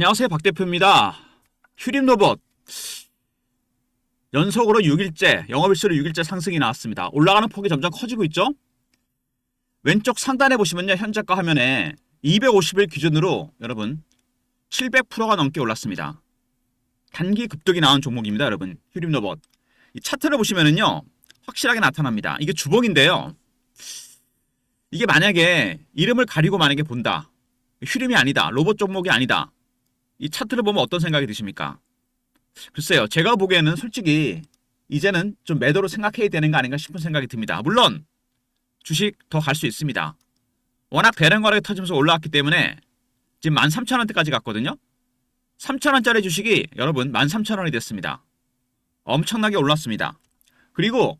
안녕하세요, 박 대표입니다. 휴림로봇 연속으로 6일째 영업일수로 6일째 상승이 나왔습니다. 올라가는 폭이 점점 커지고 있죠. 왼쪽 상단에 보시면요, 현재가 화면에 250일 기준으로 여러분 700%가 넘게 올랐습니다. 단기 급등이 나온 종목입니다. 여러분, 휴림로봇 이 차트를 보시면은요, 확실하게 나타납니다. 이게 주봉인데요, 이게 만약에 이름을 가리고 만약에 본다, 휴림이 아니다, 로봇 종목이 아니다, 이 차트를 보면 어떤 생각이 드십니까? 글쎄요, 제가 보기에는 솔직히 이제는 좀 매도로 생각해야 되는 거 아닌가 싶은 생각이 듭니다. 물론 주식 더 갈 수 있습니다. 워낙 대량 거래가 터지면서 올라왔기 때문에 지금 13,000원대까지 갔거든요. 3,000원짜리 주식이 여러분 13,000원이 됐습니다. 엄청나게 올랐습니다. 그리고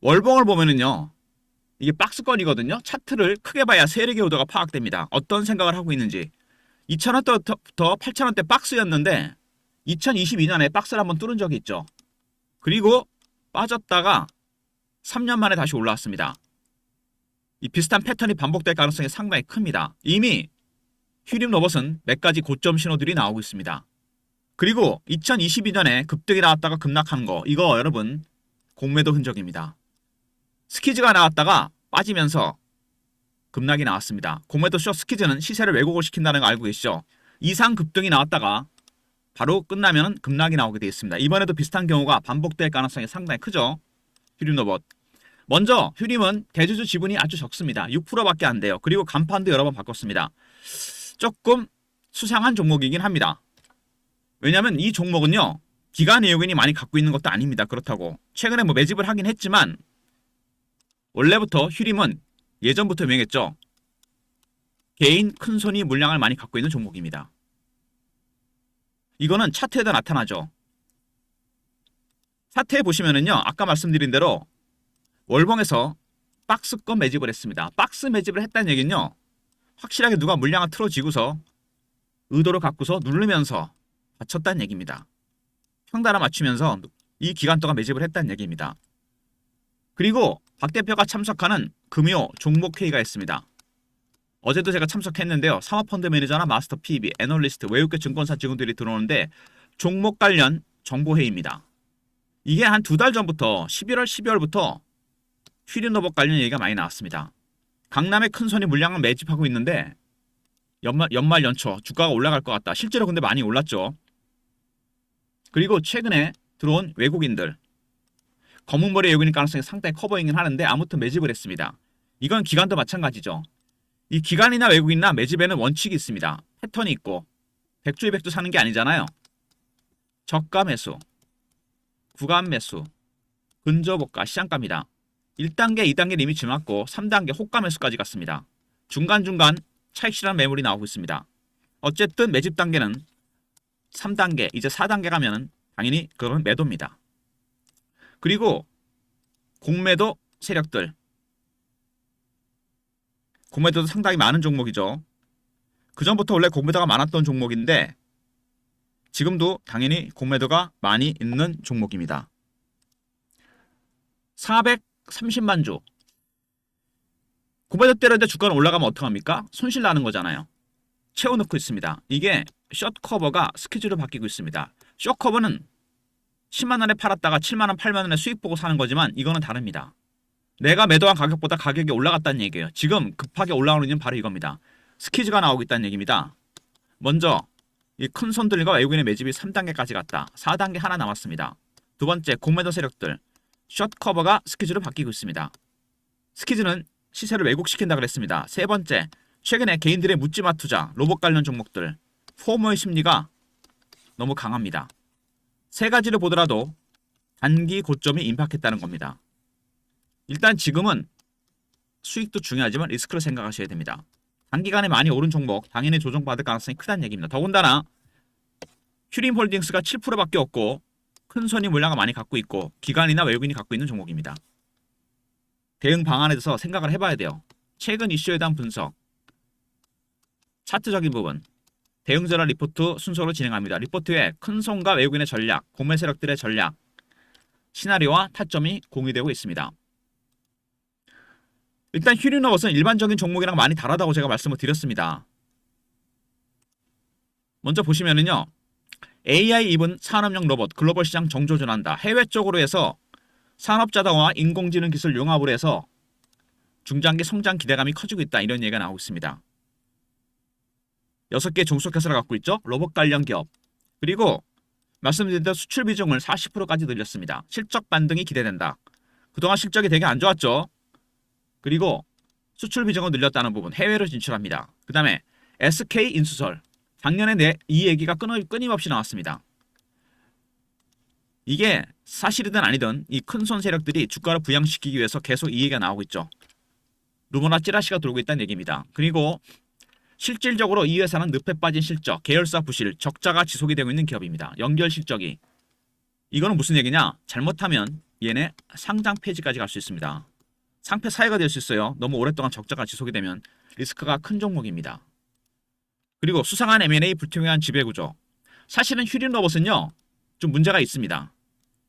월봉을 보면은요, 이게 박스권이거든요. 차트를 크게 봐야 세력의 의도가 파악됩니다. 어떤 생각을 하고 있는지. 2,000원대부터 8,000원대 박스였는데 2022년에 박스를 한번 뚫은 적이 있죠. 그리고 빠졌다가 3년 만에 다시 올라왔습니다. 이 비슷한 패턴이 반복될 가능성이 상당히 큽니다. 이미 휴림로봇은 몇 가지 고점 신호들이 나오고 있습니다. 그리고 2022년에 급등이 나왔다가 급락한 거, 이거 여러분 공매도 흔적입니다. 스키즈가 나왔다가 빠지면서 급락이 나왔습니다. 공매도 숏 스키즈는 시세를 왜곡을 시킨다는 거 알고 계시죠? 이상 급등이 나왔다가 바로 끝나면 급락이 나오게 되어 있습니다. 이번에도 비슷한 경우가 반복될 가능성이 상당히 크죠. 휴림로봇. 먼저 휴림은 대주주 지분이 아주 적습니다. 6%밖에 안 돼요. 그리고 간판도 여러 번 바꿨습니다. 조금 수상한 종목이긴 합니다. 왜냐하면 이 종목은요, 기관 외국인이 많이 갖고 있는 것도 아닙니다. 그렇다고 최근에 뭐 매집을 하긴 했지만 원래부터 휴림은 예전부터 유명했죠. 개인 큰손이 물량을 많이 갖고 있는 종목입니다. 이거는 차트에도 나타나죠. 차트에 보시면은요, 아까 말씀드린 대로 월봉에서 박스권 매집을 했습니다. 박스 매집을 했다는 얘기는요, 확실하게 누가 물량을 틀어지고서 의도를 갖고서 누르면서 받쳤다는 얘기입니다. 평단을 맞추면서 이 기간 동안 매집을 했다는 얘기입니다. 그리고 박 대표가 참석하는 금요 종목회의가 있습니다. 어제도 제가 참석했는데요. 사모펀드 매니저나 마스터 PB, 애널리스트, 외국계 증권사 직원들이 들어오는데 종목 관련 정보회의입니다. 이게 한 2달 전부터 11월, 12월부터 휴림로봇 관련 얘기가 많이 나왔습니다. 강남의 큰손이 물량을 매집하고 있는데 연말 연초 주가가 올라갈 것 같다. 실제로 근데 많이 올랐죠. 그리고 최근에 들어온 외국인들, 검은머리 외국인 가능성이 상당히 커 보이긴 하는데 아무튼 매집을 했습니다. 이건 기관도 마찬가지죠. 이 기관이나 외국인이나 매집에는 원칙이 있습니다. 패턴이 있고 백주일백주 사는 게 아니잖아요. 저가 매수, 구간 매수, 근저고가, 시장가입니다. 1단계, 2단계 이미 지났고 3단계 호가 매수까지 갔습니다. 중간중간 차익실현 매물이 나오고 있습니다. 어쨌든 매집 단계는 3단계, 이제 4단계 가면은 당연히 그건 매도입니다. 그리고 공매도 세력들, 공매도도 상당히 많은 종목이죠. 그전부터 원래 공매도가 많았던 종목인데 지금도 당연히 공매도가 많이 있는 종목입니다. 430만 주. 공매도 때렸는데 주가는 올라가면 어떡합니까? 손실 나는 거잖아요. 채워넣고 있습니다. 이게 숏 커버가 스키즈로 바뀌고 있습니다. 숏 커버는 10만원에 팔았다가 7만원, 8만원에 수익 보고 사는 거지만 이거는 다릅니다. 내가 매도한 가격보다 가격이 올라갔다는 얘기예요. 지금 급하게 올라오는 이유는 바로 이겁니다. 스키즈가 나오고 있다는 얘기입니다. 먼저 이 큰 손들과 외국인의 매집이 3단계까지 갔다. 4단계 하나 남았습니다. 두 번째, 공매도 세력들. 숏 커버가 스키즈로 바뀌고 있습니다. 스키즈는 시세를 왜곡시킨다 그랬습니다. 세 번째, 최근에 개인들의 묻지마 투자, 로봇 관련 종목들, 포모의 심리가 너무 강합니다. 세 가지를 보더라도 단기 고점이 임박했다는 겁니다. 일단 지금은 수익도 중요하지만 리스크를 생각하셔야 됩니다. 단기간에 많이 오른 종목 당연히 조정받을 가능성이 크다는 얘기입니다. 더군다나 휴림홀딩스가 7%밖에 없고 큰손이 물량을 많이 갖고 있고 기관이나 외국인이 갖고 있는 종목입니다. 대응 방안에 대해서 생각을 해봐야 돼요. 최근 이슈에 대한 분석, 차트적인 부분, 대응 전환 리포트 순서로 진행합니다. 리포트에 큰손과 외국인의 전략, 공매 세력들의 전략, 시나리오와 타점이 공유되고 있습니다. 일단 휴림로봇은 일반적인 종목이랑 많이 다르다고 제가 말씀을 드렸습니다. 먼저 보시면은요. AI 입은 산업용 로봇 글로벌 시장 정조준한다. 해외 쪽으로 해서 산업자동화 인공지능 기술 융합을 해서 중장기 성장 기대감이 커지고 있다. 이런 얘기가 나오고 있습니다. 6개 종속회사를 갖고 있죠. 로봇 관련 기업. 그리고 말씀드린 대로 수출 비중을 40%까지 늘렸습니다. 실적 반등이 기대된다. 그동안 실적이 되게 안 좋았죠. 그리고 수출 비중을 늘렸다는 부분, 해외로 진출합니다. 그 다음에 SK 인수설. 작년에 이 얘기가 끊임없이 나왔습니다. 이게 사실이든 아니든 이 큰손 세력들이 주가를 부양시키기 위해서 계속 이 얘기가 나오고 있죠. 루머나 찌라시가 돌고 있다는 얘기입니다. 그리고 실질적으로 이 회사는 늪에 빠진 실적, 계열사 부실, 적자가 지속이 되고 있는 기업입니다. 연결 실적이. 이거는 무슨 얘기냐? 잘못하면 얘네 상장 폐지까지 갈 수 있습니다. 상폐 사회가 될 수 있어요. 너무 오랫동안 적자가 지속이 되면 리스크가 큰 종목입니다. 그리고 수상한 M&A 불투명한 지배구조. 사실은 휴린로봇은요. 좀 문제가 있습니다.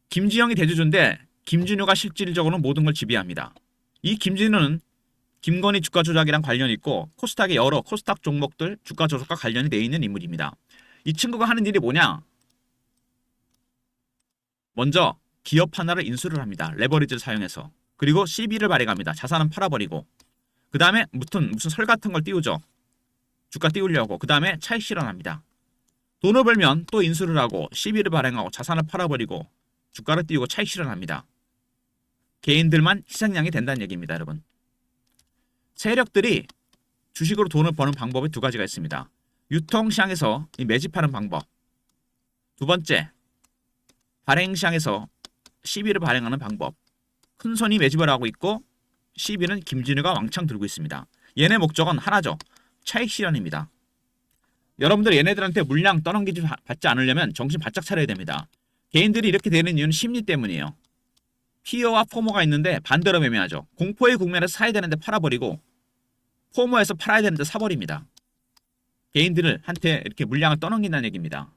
김지영이 대주주인데 김진우가 실질적으로는 모든 걸 지배합니다. 이 김진우는 김건희 주가 조작이랑 관련이 있고 코스닥의 여러 코스닥 종목들 주가 조작과 관련이 되어 있는 인물입니다. 이 친구가 하는 일이 뭐냐? 먼저 기업 하나를 인수를 합니다. 레버리지를 사용해서. 그리고 CB를 발행합니다. 자산은 팔아버리고. 그 다음에 무슨 설 같은 걸 띄우죠. 주가 띄우려고. 그 다음에 차익 실현합니다. 돈을 벌면 또 인수를 하고 CB를 발행하고 자산을 팔아버리고 주가를 띄우고 차익 실현합니다. 개인들만 희생양이 된다는 얘기입니다. 여러분. 세력들이 주식으로 돈을 버는 방법이 두 가지가 있습니다. 유통시장에서 매집하는 방법. 두 번째, 발행시장에서 CB를 발행하는 방법. 큰손이 매집을 하고 있고 CB는 김진우가 왕창 들고 있습니다. 얘네 목적은 하나죠. 차익 실현입니다. 여러분들 얘네들한테 물량 떠넘기지 받지 않으려면 정신 바짝 차려야 됩니다. 개인들이 이렇게 되는 이유는 심리 때문이에요. 피어와 포모가 있는데 반대로 매매하죠. 공포의 국면에서 사야 되는데 팔아버리고 포모에서 팔아야 되는데 사버립니다. 개인들한테 이렇게 물량을 떠넘긴다는 얘기입니다.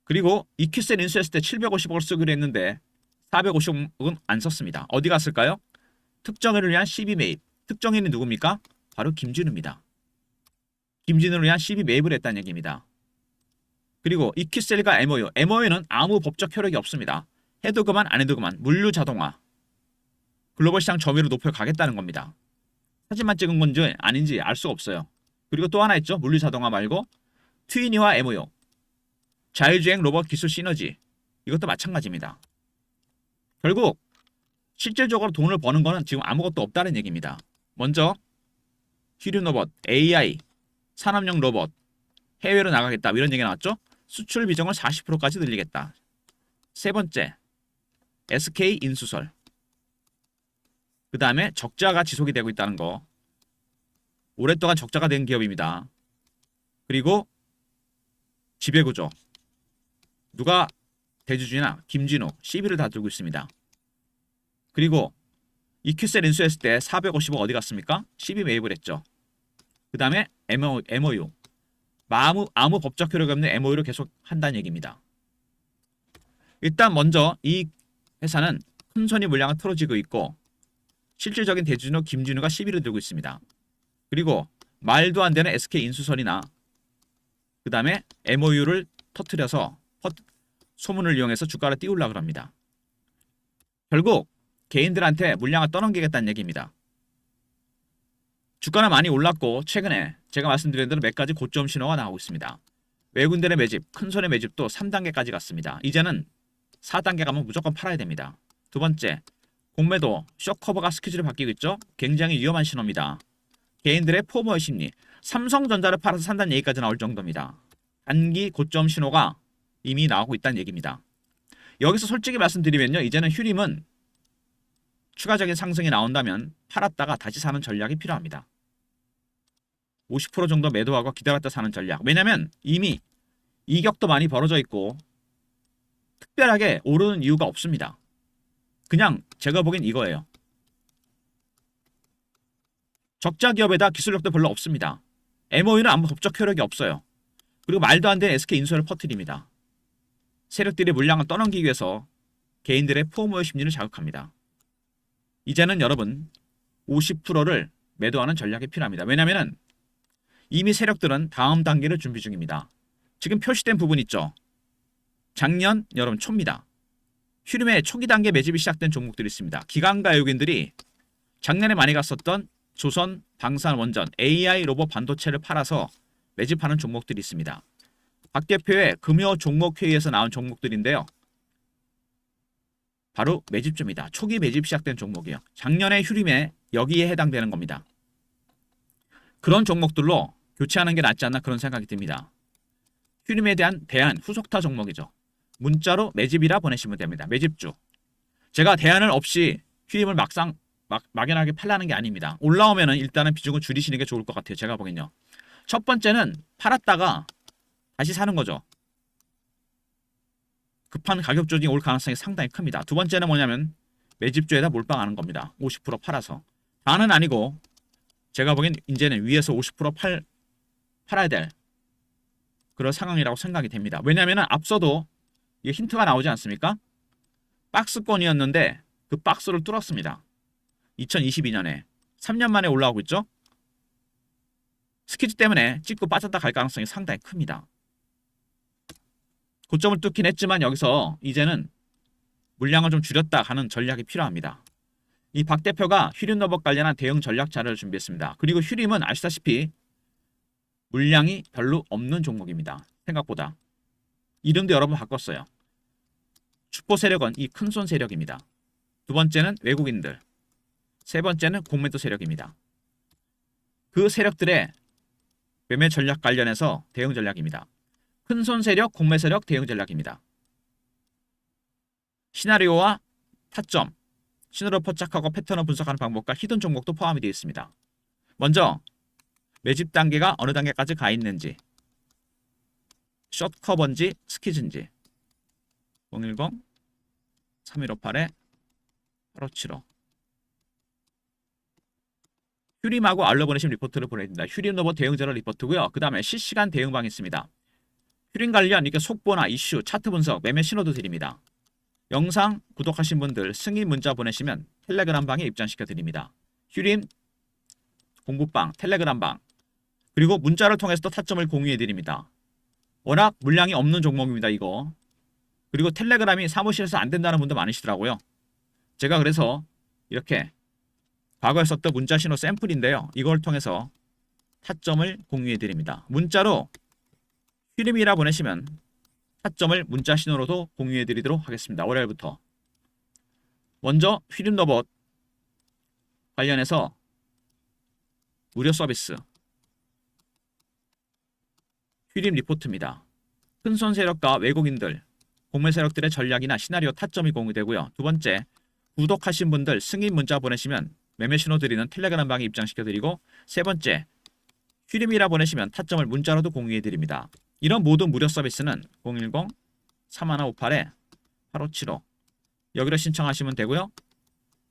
그리고 이큐셀 인수했을 때 750억을 쓰기로 했는데 450억은 안 썼습니다. 어디 갔을까요? 특정인을 위한 CB 매입. 특정인이 누굽니까? 바로 김진우입니다. 김진우를 위한 CB 매입을 했다는 얘기입니다. 그리고 이큐셀과 MOU. MOU는 아무 법적 효력이 없습니다. 해도 그만 안 해도 그만. 물류 자동화. 글로벌 시장 점유율을 높여가겠다는 겁니다. 사진만 찍은 건지 아닌지 알 수 없어요. 그리고 또 하나 있죠. 물류 자동화 말고 트위니와 MOU. 자율주행 로봇 기술 시너지. 이것도 마찬가지입니다. 결국 실질적으로 돈을 버는 거는 지금 아무것도 없다는 얘기입니다. 먼저 휴린 로봇, AI, 산업용 로봇, 해외로 나가겠다 이런 얘기가 나왔죠. 수출 비중을 40%까지 늘리겠다. 세 번째, SK 인수설. 그 다음에 적자가 지속이 되고 있다는 거. 오랫동안 적자가 된 기업입니다. 그리고 지배구조. 누가 대주주나 김진우, CB를 다 들고 있습니다. 그리고 이큐셀 인수했을 때 450억 어디 갔습니까? CB 매입을 했죠. 그 다음에 MOU. 아무 법적 효력이 없는 MOU를 계속 한다는 얘기입니다. 일단 먼저 이 회사는 큰손이 물량을 틀어지고 있고 실질적인 대주주 김진우가 CB를 들고 있습니다. 그리고 말도 안 되는 SK 인수설이나 그 다음에 MOU를 터트려서 소문을 이용해서 주가를 띄우려고 합니다. 결국 개인들한테 물량을 떠넘기겠다는 얘기입니다. 주가는 많이 올랐고 최근에 제가 말씀드린 대로 몇 가지 고점 신호가 나오고 있습니다. 외국인들의 매집, 큰손의 매집도 3단계까지 갔습니다. 이제는 4단계 가면 무조건 팔아야 됩니다. 두 번째, 공매도, 쇼커버가 스케줄이 바뀌고 있죠? 굉장히 위험한 신호입니다. 개인들의 포모의 심리, 삼성전자를 팔아서 산다는 얘기까지 나올 정도입니다. 단기 고점 신호가 이미 나오고 있다는 얘기입니다. 여기서 솔직히 말씀드리면요. 이제는 휴림은 추가적인 상승이 나온다면 팔았다가 다시 사는 전략이 필요합니다. 50% 정도 매도하고 기다렸다 사는 전략. 왜냐면 이미 이격도 많이 벌어져 있고 특별하게 오르는 이유가 없습니다. 그냥 제가 보기엔 이거예요. 적자 기업에다 기술력도 별로 없습니다. MOU는 아무 법적 효력이 없어요. 그리고 말도 안 되는 SK 인수를 퍼뜨립니다. 세력들이 물량을 떠넘기기 위해서 개인들의 포모의 심리를 자극합니다. 이제는 여러분 50%를 매도하는 전략이 필요합니다. 왜냐하면 이미 세력들은 다음 단계를 준비 중입니다. 지금 표시된 부분 있죠? 작년 여름 초입니다. 휴림의 초기 단계 매집이 시작된 종목들이 있습니다. 기관과 외국인들이 작년에 많이 갔었던 조선, 방산, 원전, AI 로봇 반도체를 팔아서 매집하는 종목들이 있습니다. 박 대표의 금요 종목 회의에서 나온 종목들인데요. 바로 매집주입니다. 초기 매집 시작된 종목이요. 작년에 휴림에 여기에 해당되는 겁니다. 그런 종목들로 교체하는 게 낫지 않나 그런 생각이 듭니다. 휴림에 대한 대안 후속타 종목이죠. 문자로 매집이라 보내시면 됩니다. 매집주. 제가 대안을 없이 휴림을 막연하게 팔라는 게 아닙니다. 올라오면은 일단은 비중을 줄이시는 게 좋을 것 같아요. 제가 보기엔요. 첫 번째는 팔았다가 다시 사는 거죠. 급한 가격 조정이 올 가능성이 상당히 큽니다. 두 번째는 뭐냐면 매집주에다 몰빵하는 겁니다. 50% 팔아서. 다는 아니고 제가 보기엔 이제는 위에서 50% 팔아야 될 그런 상황이라고 생각이 됩니다. 왜냐하면 앞서도 이 힌트가 나오지 않습니까? 박스권이었는데 그 박스를 뚫었습니다. 2022년에 3년 만에 올라오고 있죠. 스퀴즈 때문에 찍고 빠졌다 갈 가능성이 상당히 큽니다. 고점을 뚫긴 했지만 여기서 이제는 물량을 좀 줄였다 가는 전략이 필요합니다. 이 박 대표가 휴림 로봇 관련한 대응 전략 자료를 준비했습니다. 그리고 휴림은 아시다시피 물량이 별로 없는 종목입니다. 생각보다. 이름도 여러 번 바꿨어요. 주포 세력은 이 큰손 세력입니다. 두 번째는 외국인들. 세 번째는 공매도 세력입니다. 그 세력들의 매매 전략 관련해서 대응 전략입니다. 큰손 세력, 공매 세력 대응 전략입니다. 시나리오와 타점, 신호를 포착하고 패턴을 분석하는 방법과 히든 종목도 포함이 되어 있습니다. 먼저 매집 단계가 어느 단계까지 가 있는지, 숏커버인지 스퀴즈인지 010-3158-8575 휴림하고 알려보내신 리포트를 보내드립니다. 휴림 로봇 대응 전략 리포트고요. 그 다음에 실시간 대응방이 있습니다. 휴림 관련 이렇게 속보나 이슈, 차트 분석, 매매 신호도 드립니다. 영상 구독하신 분들 승인 문자 보내시면 텔레그램 방에 입장시켜 드립니다. 휴림 공부방, 텔레그램 방, 그리고 문자를 통해서도 타점을 공유해 드립니다. 워낙 물량이 없는 종목입니다, 이거. 그리고 텔레그램이 사무실에서 안 된다는 분도 많으시더라고요. 제가 그래서 이렇게 과거에 썼던 문자 신호 샘플인데요. 이걸 통해서 타점을 공유해 드립니다. 문자로 휴림이라 보내시면 타점을 문자 신호로도 공유해 드리도록 하겠습니다. 월요일부터. 먼저 휴림 로봇 관련해서 무료 서비스 휴림 리포트입니다. 큰손 세력과 외국인들, 공매 세력들의 전략이나 시나리오 타점이 공유되고요. 두 번째, 구독하신 분들 승인 문자 보내시면 매매 신호 드리는 텔레그램 방에 입장시켜 드리고, 세 번째, 휴림이라 보내시면 타점을 문자로도 공유해 드립니다. 이런 모든 무료 서비스는 010-3158-8575 여기로 신청하시면 되고요.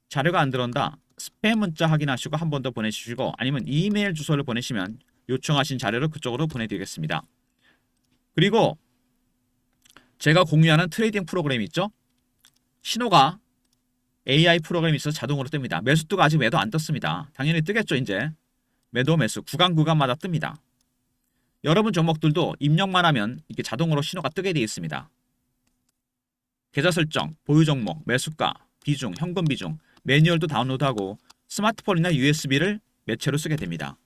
자료가 안 들어온다. 스팸 문자 확인하시고 한 번 더 보내주시고, 아니면 이메일 주소를 보내시면 요청하신 자료를 그쪽으로 보내드리겠습니다. 그리고 제가 공유하는 트레이딩 프로그램이 있죠. 신호가 AI 프로그램이 있어서 자동으로 뜹니다. 매수도가 아직 매도 안 떴습니다. 당연히 뜨겠죠. 이제 매도 매수 구간마다 뜹니다. 여러분 종목들도 입력만 하면 이게 자동으로 신호가 뜨게 되어 있습니다. 계좌 설정, 보유 종목, 매수가, 비중, 현금 비중, 매뉴얼도 다운로드하고 스마트폰이나 USB를 매체로 쓰게 됩니다.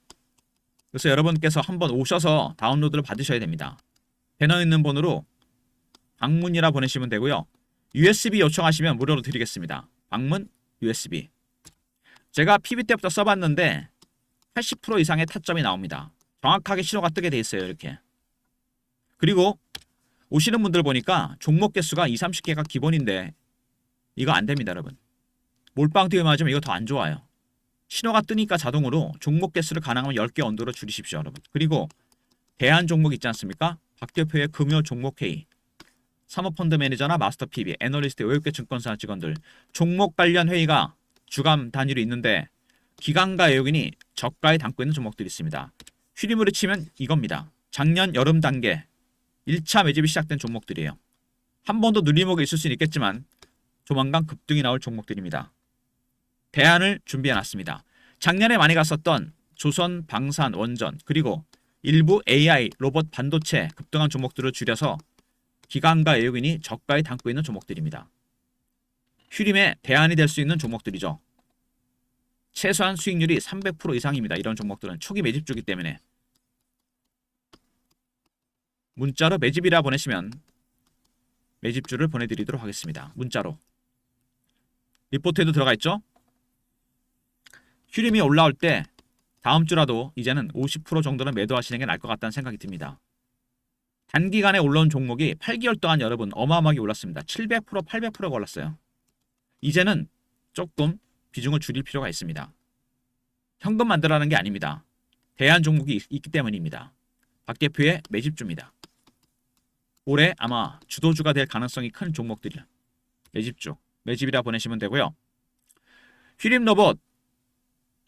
그래서 여러분께서 한번 오셔서 다운로드를 받으셔야 됩니다. 배너에 있는 번호로 방문이라 보내시면 되고요. USB 요청하시면 무료로 드리겠습니다. 방문 USB. 제가 PB 때부터 써봤는데 80% 이상의 타점이 나옵니다. 정확하게 신호가 뜨게 돼 있어요. 이렇게. 그리고 오시는 분들 보니까 종목 개수가 20-30개가 기본인데 이거 안 됩니다. 여러분. 몰빵 뛰어 맞으면 이거 더 안 좋아요. 신호가 뜨니까 자동으로 종목 개수를 가능하면 10개 언더로 줄이십시오. 여러분. 그리고 대안 종목 있지 않습니까? 박 대표의 금요 종목 회의, 사모펀드 매니저나 마스터 PB, 애널리스트, 외국계 증권사 직원들 종목 관련 회의가 주간 단위로 있는데 기관과 외국인이 저가에 담고 있는 종목들이 있습니다. 휴림으로 치면 이겁니다. 작년 여름 단계 1차 매집이 시작된 종목들이에요. 한 번 더 눌림목이 있을 수는 있겠지만 조만간 급등이 나올 종목들입니다. 대안을 준비해놨습니다. 작년에 많이 갔었던 조선, 방산, 원전, 그리고 일부 AI, 로봇, 반도체 급등한 종목들을 줄여서 기관과 외국인이 저가에 담고 있는 종목들입니다. 휴림의 대안이 될 수 있는 종목들이죠. 최소한 수익률이 300% 이상입니다. 이런 종목들은 초기 매집주기 때문에. 문자로 매집이라 보내시면 매집주를 보내드리도록 하겠습니다. 문자로. 리포트에도 들어가 있죠. 휴림이 올라올 때 다음 주라도 이제는 50% 정도는 매도하시는 게 나을 것 같다는 생각이 듭니다. 단기간에 올라온 종목이 8개월 동안 여러분 어마어마하게 올랐습니다. 700%, 800%가 올랐어요. 이제는 조금 비중을 줄일 필요가 있습니다. 현금 만들라는 게 아닙니다. 대안 종목이 있기 때문입니다. 박 대표의 매집주입니다. 올해 아마 주도주가 될 가능성이 큰 종목들이 매집주, 매집이라 보내시면 되고요. 휴림 로봇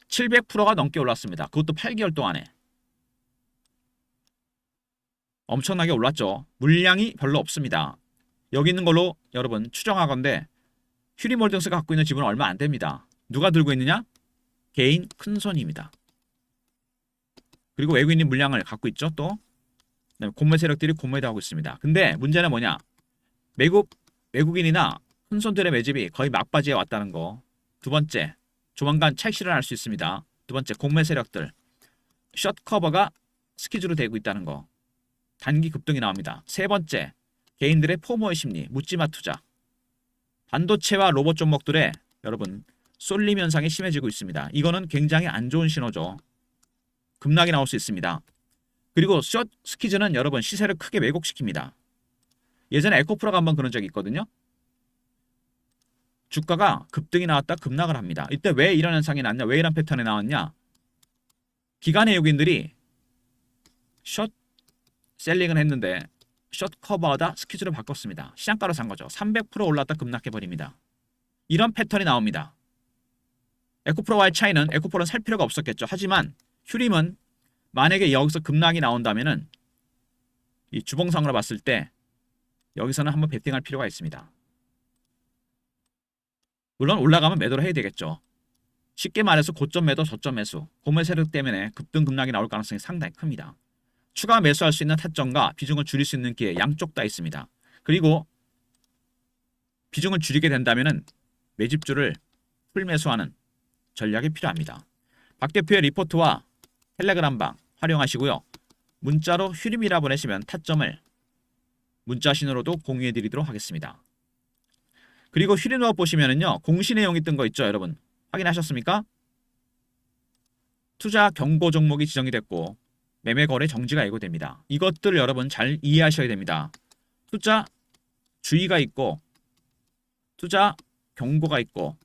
700%가 넘게 올랐습니다. 그것도 8개월 동안에. 엄청나게 올랐죠. 물량이 별로 없습니다. 여기 있는 걸로 여러분 추정하건대 휴림홀딩스가 갖고 있는 지분은 얼마 안 됩니다. 누가 들고 있느냐? 개인 큰손입니다. 그리고 외국인이 물량을 갖고 있죠. 또 공매 세력들이 공매도 하고 있습니다. 근데 문제는 뭐냐? 외국인이나 큰손들의 매집이 거의 막바지에 왔다는 거. 두 번째, 조만간 차익 실현할 수 있습니다. 두 번째, 공매 세력들 숏 커버가 스키즈로 되고 있다는 거. 단기 급등이 나옵니다. 세 번째, 개인들의 포모의 심리, 묻지마 투자. 반도체와 로봇 종목들의 여러분 쏠림 현상이 심해지고 있습니다. 이거는 굉장히 안 좋은 신호죠. 급락이 나올 수 있습니다. 그리고 숏 스키즈는 여러분 시세를 크게 왜곡시킵니다. 예전에 에코프로가 한번 그런 적이 있거든요. 주가가 급등이 나왔다 급락을 합니다. 이때 왜 이런 현상이 났냐? 왜 이런 패턴이 나왔냐? 기관의 외국인들이 숏 셀링을 했는데 숏 커버하다 스키즈로 바꿨습니다. 시장가로 산 거죠. 300% 올랐다 급락해버립니다. 이런 패턴이 나옵니다. 에코프로와의 차이는 에코프로는 살 필요가 없었겠죠. 하지만 휴림은 만약에 여기서 급락이 나온다면은 이 주봉상으로 봤을 때 여기서는 한번 베팅할 필요가 있습니다. 물론 올라가면 매도를 해야 되겠죠. 쉽게 말해서 고점 매도, 저점 매수, 공매 세력 때문에 급등 급락이 나올 가능성이 상당히 큽니다. 추가 매수할 수 있는 타점과 비중을 줄일 수 있는 기회 양쪽 다 있습니다. 그리고 비중을 줄이게 된다면은 매집주를 풀 매수하는 전략이 필요합니다. 박 대표의 리포트와 텔레그램방 활용하시고요. 문자로 휴림이라 보내시면 타점을 문자 신호로도 공유해 드리도록 하겠습니다. 그리고 휴림업 보시면은요. 공시 내용이 뜬 거 있죠, 여러분. 확인하셨습니까? 투자 경고 종목이 지정이 됐고 매매 거래 정지가 예고됩니다. 이것들 여러분 잘 이해하셔야 됩니다. 투자 주의가 있고 투자 경고가 있고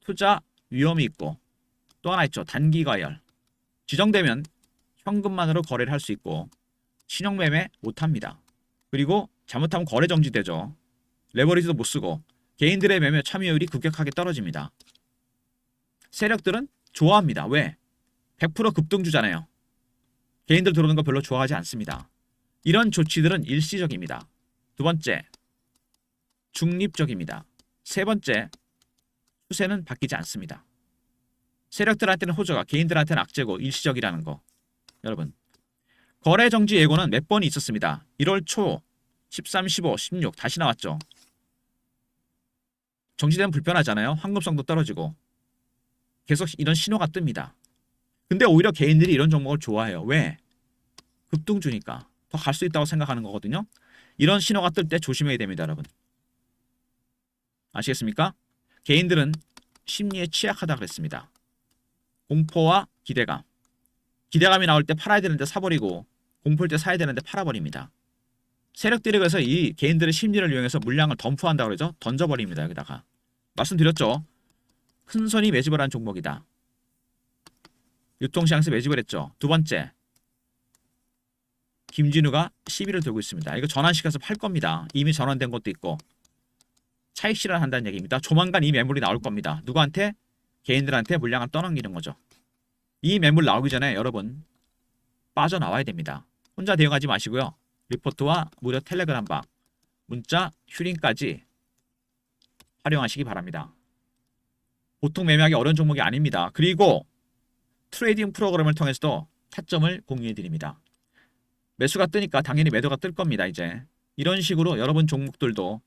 투자 위험이 있고 또 하나 있죠. 단기 과열. 지정되면 현금만으로 거래를 할 수 있고 신용매매 못합니다. 그리고 잘못하면 거래 정지되죠. 레버리지도 못 쓰고 개인들의 매매 참여율이 급격하게 떨어집니다. 세력들은 좋아합니다. 왜? 100% 급등주잖아요. 개인들 들어오는 거 별로 좋아하지 않습니다. 이런 조치들은 일시적입니다. 두 번째, 중립적입니다. 세 번째, 추세는 바뀌지 않습니다. 세력들한테는 호재가 개인들한테는 악재고 일시적이라는 거. 여러분, 거래 정지 예고는 몇 번이 있었습니다. 1월 초 13, 15, 16 다시 나왔죠. 정지되면 불편하잖아요. 황금성도 떨어지고 계속 이런 신호가 뜹니다. 근데 오히려 개인들이 이런 종목을 좋아해요. 왜? 급등주니까 더 갈 수 있다고 생각하는 거거든요. 이런 신호가 뜰 때 조심해야 됩니다, 여러분. 아시겠습니까? 개인들은 심리에 취약하다 그랬습니다. 공포와 기대감. 기대감이 나올 때 팔아야 되는데 사버리고 공포일 때 사야 되는데 팔아버립니다. 세력들이 그래서 이 개인들의 심리를 이용해서 물량을 덤프한다고 그러죠. 던져버립니다. 여기다가. 말씀드렸죠. 큰손이 매집을 한 종목이다. 유통시장에서 매집을 했죠. 두 번째, 김진우가 시비를 들고 있습니다. 이거 전환시켜서 팔 겁니다. 이미 전환된 것도 있고 차익 실현한다는 얘기입니다. 조만간 이 매물이 나올 겁니다. 누구한테? 개인들한테 물량을 떠넘기는 거죠. 이 매물 나오기 전에 여러분 빠져나와야 됩니다. 혼자 대응하지 마시고요. 리포트와 무료 텔레그램방, 문자, 휴링까지 활용하시기 바랍니다. 보통 매매하기 어려운 종목이 아닙니다. 그리고 트레이딩 프로그램을 통해서도 타점을 공유해 드립니다. 매수가 뜨니까 당연히 매도가 뜰 겁니다. 이제 이런 식으로 여러분 종목들도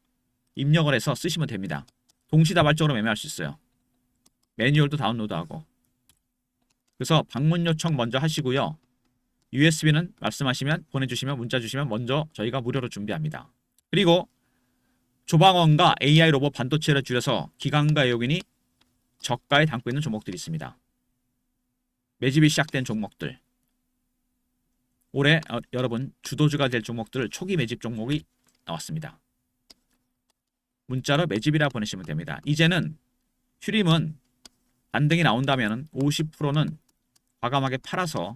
입력을 해서 쓰시면 됩니다. 동시다발적으로 매매할 수 있어요. 매뉴얼도 다운로드하고. 그래서 방문 요청 먼저 하시고요. USB는 말씀하시면 보내주시면 문자 주시면 먼저 저희가 무료로 준비합니다. 그리고 조방원과 AI 로봇 반도체를 줄여서 기관과 외국인이 저가에 담고 있는 종목들이 있습니다. 매집이 시작된 종목들. 올해 여러분 주도주가 될 종목들 초기 매집 종목이 나왔습니다. 문자로 매집이라 보내시면 됩니다. 이제는 휴림은 반등이 나온다면 50%는 과감하게 팔아서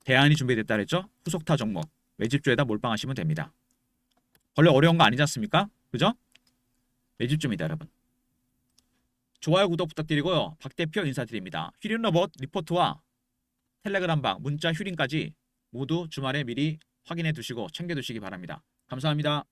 대안이 준비됐다 그랬죠? 후속타 종목 매집주에다 몰빵하시면 됩니다. 원래 어려운 거 아니지 않습니까? 그죠? 매집주입니다, 여러분. 좋아요, 구독 부탁드리고요. 박 대표 인사드립니다. 휴림 로봇 리포트와 텔레그램방, 문자 휴림까지 모두 주말에 미리 확인해 두시고 챙겨 두시기 바랍니다. 감사합니다.